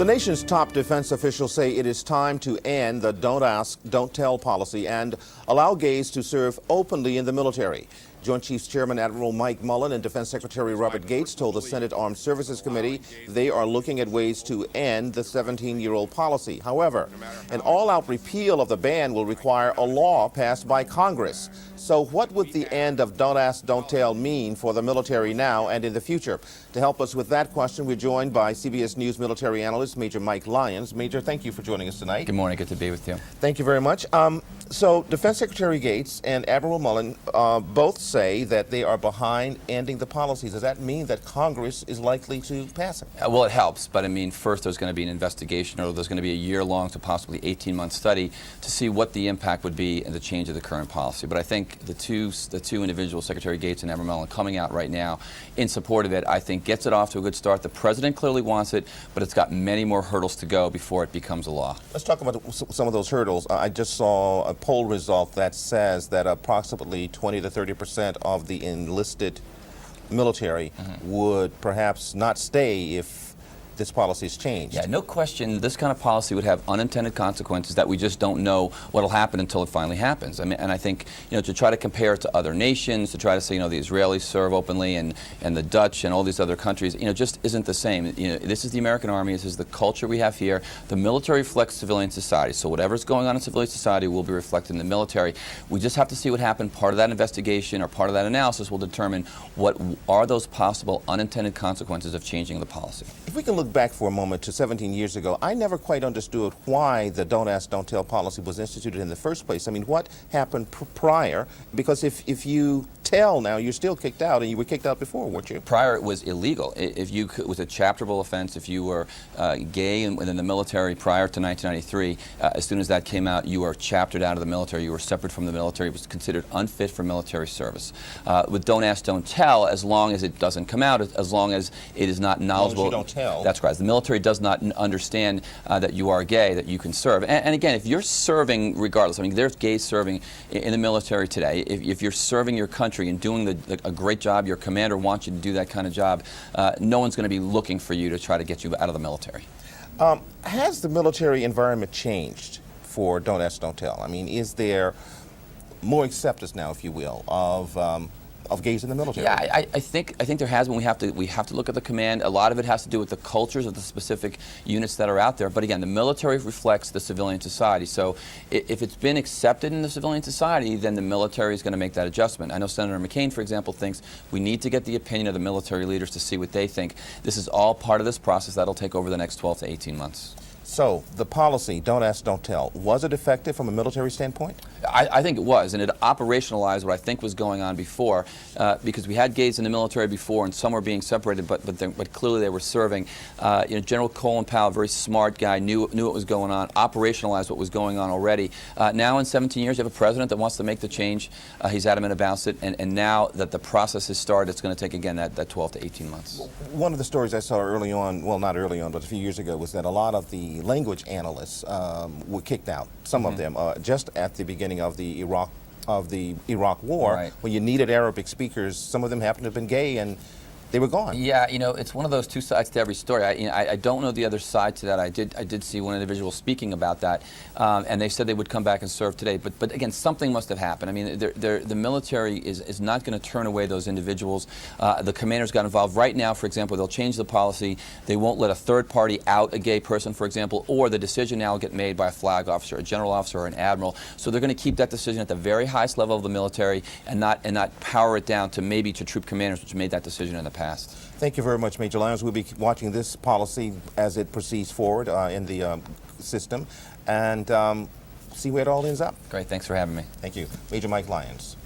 The nation's top defense officials say it is time to end the don't ask, don't tell policy and allow gays to serve openly in the military. Joint Chiefs Chairman Admiral Mike Lyons and Defense Secretary Robert Gates told the Senate Armed Services Committee they are looking at ways to end the 17-year-old policy. However, an all-out repeal of the ban will require a law passed by Congress. So what would the end of don't ask, don't tell mean for the military now and in the future? To help us with that question, we're joined by CBS News Military Analyst Major Mike Lyons. Major, thank you for joining us tonight. Good morning. Good to be with you. Thank you very much. So Defense Secretary Gates and Admiral Mullen both say that they are behind ending the policies. Does that mean that Congress is likely to pass it? Well, it helps, but I mean, first there's going to be an investigation, or there's going to be a year-long to possibly 18-month study to see what the impact would be in the change of the current policy. But I think the two individuals, Secretary Gates and Admiral Mullen, coming out right now in support of it, I think gets it off to a good start. The president clearly wants it, but it's got many more hurdles to go before it becomes a law. Let's talk about some of those hurdles. I just saw a poll result that says that approximately 20 to 30% of the enlisted military would perhaps not stay if this policy is changed. Yeah, no question, this kind of policy would have unintended consequences that we just don't know what will happen until it finally happens. I mean, and I think, to try to compare it to other nations, to try to say, the Israelis serve openly and the Dutch and all these other countries, just isn't the same. This is the American Army, this is the culture we have here. The military reflects civilian society, so whatever's going on in civilian society will be reflected in the military. We just have to see what happened. Part of that investigation or part of that analysis will determine what are those possible unintended consequences of changing the policy. If we can look back for a moment to 17 years ago, I never quite understood why the don't ask, don't tell policy was instituted in the first place. I mean, what happened prior? Because if you tell now, you're still kicked out, and you were kicked out before, weren't you? Prior, it was illegal. If you it was a chapterable offense. If you were gay and within the military prior to 1993, as soon as that came out, you were chaptered out of the military. You were separate from the military. It was considered unfit for military service. With don't ask, don't tell, as long as it doesn't come out, as long as it is not knowledgeable. As long as you don't tell. That's correct. The military does not understand that you are gay, that you can serve. And again, if you're serving regardless, I mean, there's gays serving in the military today. If you're serving your country and doing a great job, your commander wants you to do that kind of job, no one's going to be looking for you to try to get you out of the military. Has the military environment changed for don't ask, don't tell? I mean, is there more acceptance now, if you will, of gays in the military? Yeah, I think there has been. We have to look at the command. A lot of it has to do with the cultures of the specific units that are out there. But again, the military reflects the civilian society. So if it's been accepted in the civilian society, then the military is going to make that adjustment. I know Senator McCain, for example, thinks we need to get the opinion of the military leaders to see what they think. This is all part of this process that'll take over the next 12 to 18 months. So the policy, don't ask, don't tell, was it effective from a military standpoint? I think it was, and it operationalized what I think was going on before, because we had gays in the military before, and some were being separated, but clearly they were serving. General Colin Powell, a very smart guy, knew what was going on, operationalized what was going on already. Now in 17 years, you have a president that wants to make the change. He's adamant about it, and now that the process has started, it's going to take, again, that 12 to 18 months. One of the stories I saw early on, well, not early on, but a few years ago, was that a lot of the language analysts were kicked out, some of them, just at the beginning of the Iraq War, right, when you needed Arabic speakers. Some of them happened to have been gay, and they were gone. Yeah, it's one of those two sides to every story. I don't know the other side to that. I did see one individual speaking about that, and they said they would come back and serve today. But again, something must have happened. I mean, the military is not going to turn away those individuals. The commanders got involved. Right now, for example, they'll change the policy. They won't let a third party out a gay person, for example, or the decision now will get made by a flag officer, a general officer, or an admiral. So they're going to keep that decision at the very highest level of the military and not power it down to maybe to troop commanders, which made that decision in the past. Thank you very much, Major Lyons. We'll be watching this policy as it proceeds forward in the system and see where it all ends up. Great. Thanks for having me. Thank you. Major Mike Lyons.